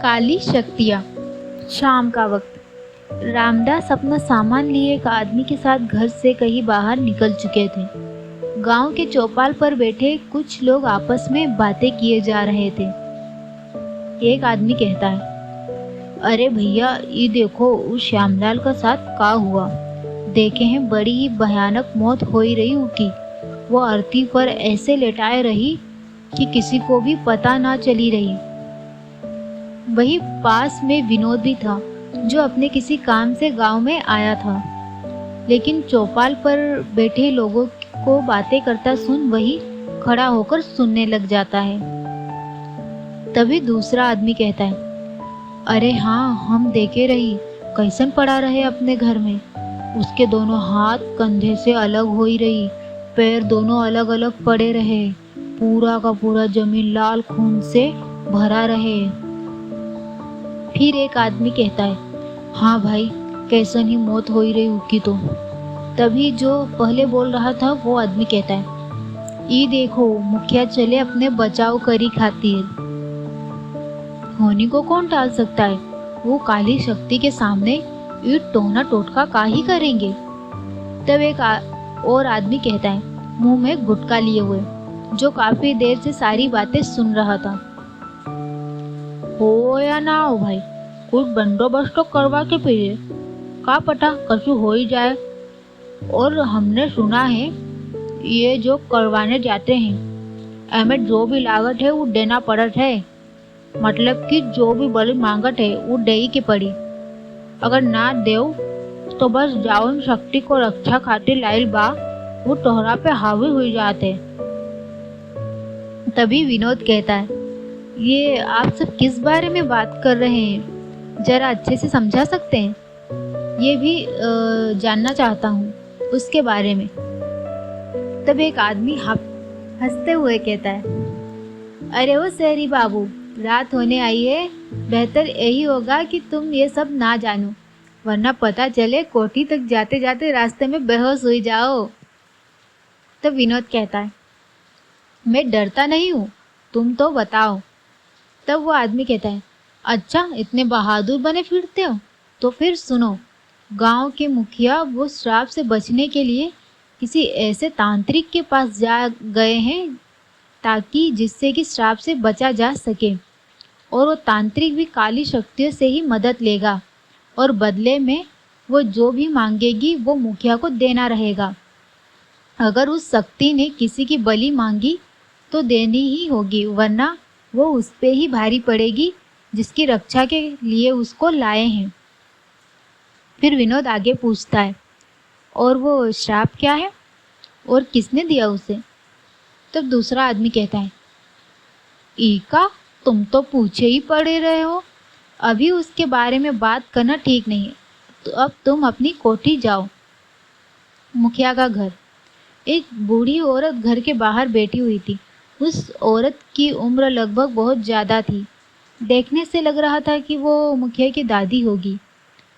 काली शक्तियाँ। शाम का वक्त। रामदास अपना सामान लिए एक आदमी के साथ घर से कहीं बाहर निकल चुके थे। गांव के चौपाल पर बैठे कुछ लोग आपस में बातें किए जा रहे थे। एक आदमी कहता है, अरे भैया, ये देखो उस श्यामलाल का साथ का हुआ। देखे हैं, बड़ी ही भयानक मौत हो ही रही उसकी। वो अर्थी पर ऐसे लेटाए रही कि किसी को भी पता ना चली रही। वही पास में विनोद भी था, जो अपने किसी काम से गांव में आया था, लेकिन चौपाल पर बैठे लोगों को बातें करता सुन वही खड़ा होकर सुनने लग जाता है। तभी दूसरा आदमी कहता है, अरे हाँ, हम देखे रही कैसन पड़ा रहे अपने घर में। उसके दोनों हाथ कंधे से अलग हो ही रही, पैर दोनों अलग अलग पड़े रहे, पूरा का पूरा जमीन लाल खून से भरा रहे। फिर एक आदमी कहता है, हाँ भाई, कैसन ही मौत हो ही रही उसकी तो। तभी जो पहले बोल रहा था वो आदमी कहता है, ये देखो मुखिया चले अपने बचाव करी खातिर। होनी को कौन टाल सकता है, वो काली शक्ति के सामने ये टोना टोटका का ही करेंगे। तब एक और आदमी कहता है, मुंह में गुटखा लिए हुए, जो काफी देर से सारी बातें सुन रहा था, हो या ना हो भाई, कुछ बंदोबस्त तो करवा के पीजिए, का पता कछु हो ही जाए। और हमने सुना है ये जो करवाने जाते हैं हमें जो भी लागत है वो देना पड़त है, मतलब कि जो भी बड़ी मांगत है वो दे ही के पड़ी। अगर ना देव तो बस जावन शक्ति को रक्षा खातिर लाइल बा वो तोहरा पे हावी हुई जाते। तभी विनोद कहता है, ये आप सब किस बारे में बात कर रहे हैं, जरा अच्छे से समझा सकते हैं? ये भी जानना चाहता हूँ उसके बारे में। तब एक आदमी हंसते हुए कहता है, अरे वो शहरी बाबू, रात होने आई है, बेहतर यही होगा कि तुम ये सब ना जानो, वरना पता चले कोठी तक जाते जाते रास्ते में बेहोश हुई जाओ। तब विनोद कहता है, मैं डरता नहीं हूँ, तुम तो बताओ। तब वो आदमी कहता है, अच्छा इतने बहादुर बने फिरते हो, तो फिर सुनो। गांव के मुखिया वो श्राप से बचने के लिए किसी ऐसे तांत्रिक के पास जा गए हैं ताकि जिससे कि श्राप से बचा जा सके, और वो तांत्रिक भी काली शक्तियों से ही मदद लेगा, और बदले में वो जो भी मांगेगी वो मुखिया को देना रहेगा। अगर उस शक्ति ने किसी की बलि मांगी तो देनी ही होगी, वरना वो उस पे ही भारी पड़ेगी जिसकी रक्षा के लिए उसको लाए हैं। फिर विनोद आगे पूछता है, और वो श्राप क्या है और किसने दिया उसे? तब दूसरा आदमी कहता है, ईका, तुम तो पूछे ही पड़े रहे हो, अभी उसके बारे में बात करना ठीक नहीं है, तो अब तुम अपनी कोठी जाओ। मुखिया का घर। एक बूढ़ी औरत घर के बाहर बैठी हुई थी। उस औरत की उम्र लगभग बहुत ज़्यादा थी। देखने से लग रहा था कि वो मुखिया की दादी होगी।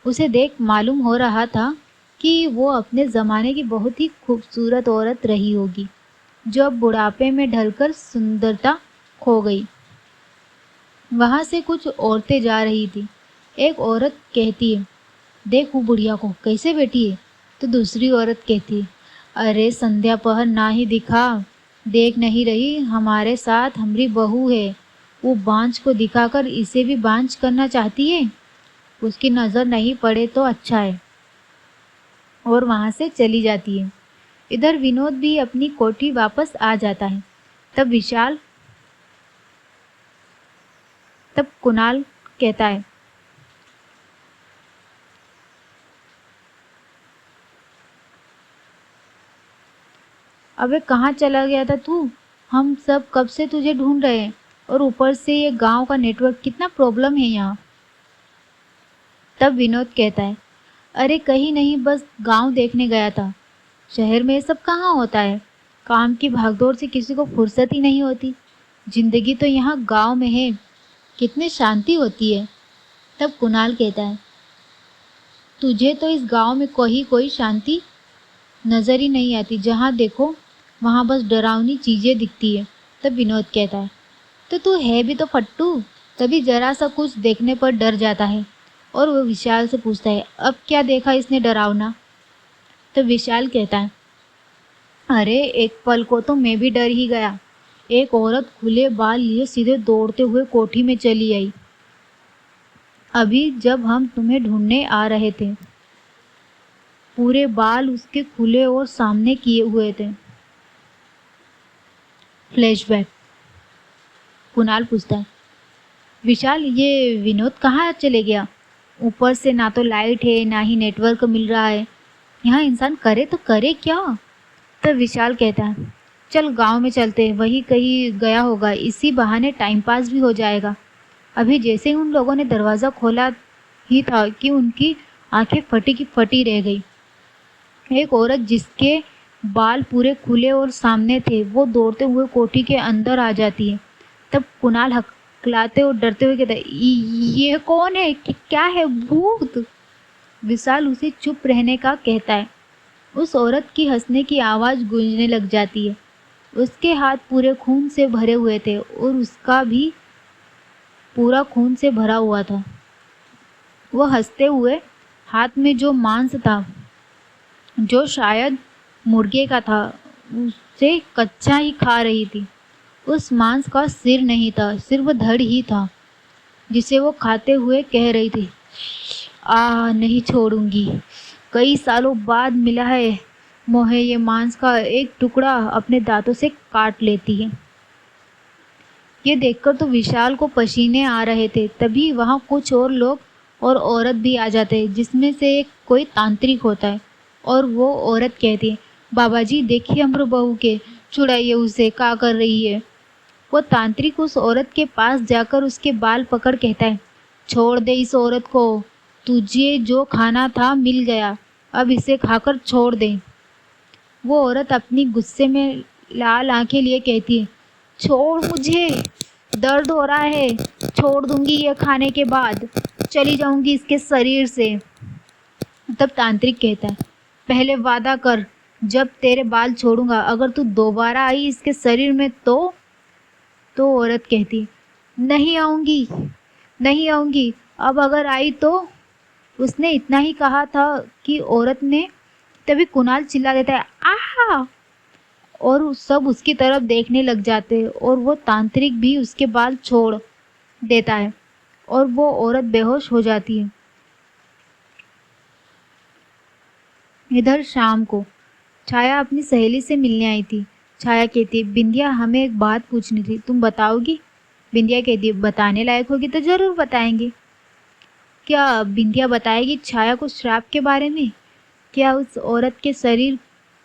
उसे देख मालूम हो रहा था कि वो अपने ज़माने की बहुत ही खूबसूरत औरत रही होगी, जो अब बुढ़ापे में ढलकर सुंदरता खो गई। वहाँ से कुछ औरतें जा रही थी। एक औरत कहती है, देख वो बुढ़िया को कैसे बैठी है। तो दूसरी औरत कहती है, अरे संध्या पहर ना ही दिखा, देख नहीं रही हमारे साथ हमारी बहू है, वो बांझ को दिखाकर इसे भी बांझ करना चाहती है, उसकी नज़र नहीं पड़े तो अच्छा है। और वहाँ से चली जाती है। इधर विनोद भी अपनी कोठी वापस आ जाता है। तब कुणाल कहता है, अबे कहाँ चला गया था तू? हम सब कब से तुझे ढूंढ रहे हैं, और ऊपर से ये गांव का नेटवर्क कितना प्रॉब्लम है यहाँ। तब विनोद कहता है, अरे कहीं नहीं, बस गांव देखने गया था। शहर में ये सब कहाँ होता है, काम की भागदौड़ से किसी को फुर्सत ही नहीं होती। जिंदगी तो यहाँ गांव में है, कितनी शांति होती है। तब कुणाल कहता है, तुझे तो इस गांव में कोई शांति नज़र ही नहीं आती, जहाँ देखो वहाँ बस डरावनी चीज़ें दिखती है। तब विनोद कहता है, तो तू है भी तो फट्टू, तभी जरा सा कुछ देखने पर डर जाता है और वो विशाल से पूछता है, अब क्या देखा इसने डरावना? तो विशाल कहता है, अरे एक पल को तो मैं भी डर ही गया। एक औरत खुले बाल लिए सीधे दौड़ते हुए कोठी में चली आई, अभी जब हम तुम्हें ढूंढने आ रहे थे। पूरे बाल उसके खुले और सामने किए हुए थे। फ्लैशबैक। कुणाल पूछता है, विशाल ये विनोद कहाँ चले गया? ऊपर से ना तो लाइट है ना ही नेटवर्क मिल रहा है। यहाँ इंसान करे तो करे क्या? तब विशाल कहता है, चल गांव में चलते, वही कहीं गया होगा, इसी बहाने टाइम पास भी हो जाएगा। अभी जैसे ही उन लोगों ने दरवाज़ा खोला ही था कि उनकी आंखें फटी की फटी रह गई। एक औरत जिसके बाल पूरे खुले और सामने थे, वो दौड़ते हुए कोठी के अंदर आ जाती है। तब कुणाल हकलाते और डरते हुए कहता है, ये कौन है? क्या है? भूत? विशाल उसे चुप रहने का कहता है। उस औरत की हंसने की आवाज़ गूंजने लग जाती है। उसके हाथ पूरे खून से भरे हुए थे और उसका भी पूरा खून से भरा हुआ था। वह हंसते हुए हाथ में जो मांस था, जो शायद मुर्गे का था, उसे कच्चा ही खा रही थी। उस मांस का सिर नहीं था, सिर्फ धड़ ही था, जिसे वो खाते हुए कह रही थी, नहीं छोड़ूंगी। कई सालों बाद मिला है मोहे ये मांस का एक टुकड़ा, अपने दांतों से काट लेती है। ये देखकर तो विशाल को पसीने आ रहे थे। तभी वहाँ कुछ और लोग और औरत भी आ जाते हैं, जिसमें से एक कोई तांत्रिक होता है। और वो औरत कहती है, बाबा जी देखिए अमर बहू के, छुड़ाइए उसे, क्या कर रही है? वो तांत्रिक उस औरत के पास जाकर उसके बाल पकड़ कहता है, छोड़ दे इस औरत को, तुझे जो खाना था मिल गया, अब इसे खाकर छोड़ दे। वो औरत अपनी गुस्से में लाल आंखें लिए कहती है, छोड़ मुझे, दर्द हो रहा है, छोड़ दूंगी ये खाने के बाद, चली जाऊंगी इसके शरीर से। तब तांत्रिक कहता है, पहले वादा कर, जब तेरे बाल छोड़ूंगा अगर तू दोबारा आई इसके शरीर में तो औरत कहती, नहीं आऊंगी, नहीं आऊंगी, अब अगर आई तो। उसने इतना ही कहा था कि औरत ने, तभी कुणाल चिल्ला देता है, आहा! और सब उसकी तरफ देखने लग जाते हैं और वो तांत्रिक भी उसके बाल छोड़ देता है और वो औरत बेहोश हो जाती है। इधर शाम को छाया अपनी सहेली से मिलने आई थी। छाया कहती है, बिंदिया हमें एक बात पूछनी थी, तुम बताओगी? बिंदिया कहती है, बताने लायक होगी तो ज़रूर बताएंगे। क्या बिंदिया बताएगी छाया को श्राप के बारे में? क्या उस औरत के शरीर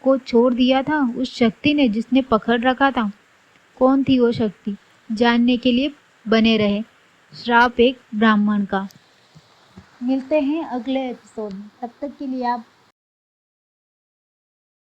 को छोड़ दिया था उस शक्ति ने जिसने पकड़ रखा था? कौन थी वो शक्ति? जानने के लिए बने रहे श्राप एक ब्राह्मण का। मिलते हैं अगले एपिसोड में, तब तक के लिए आप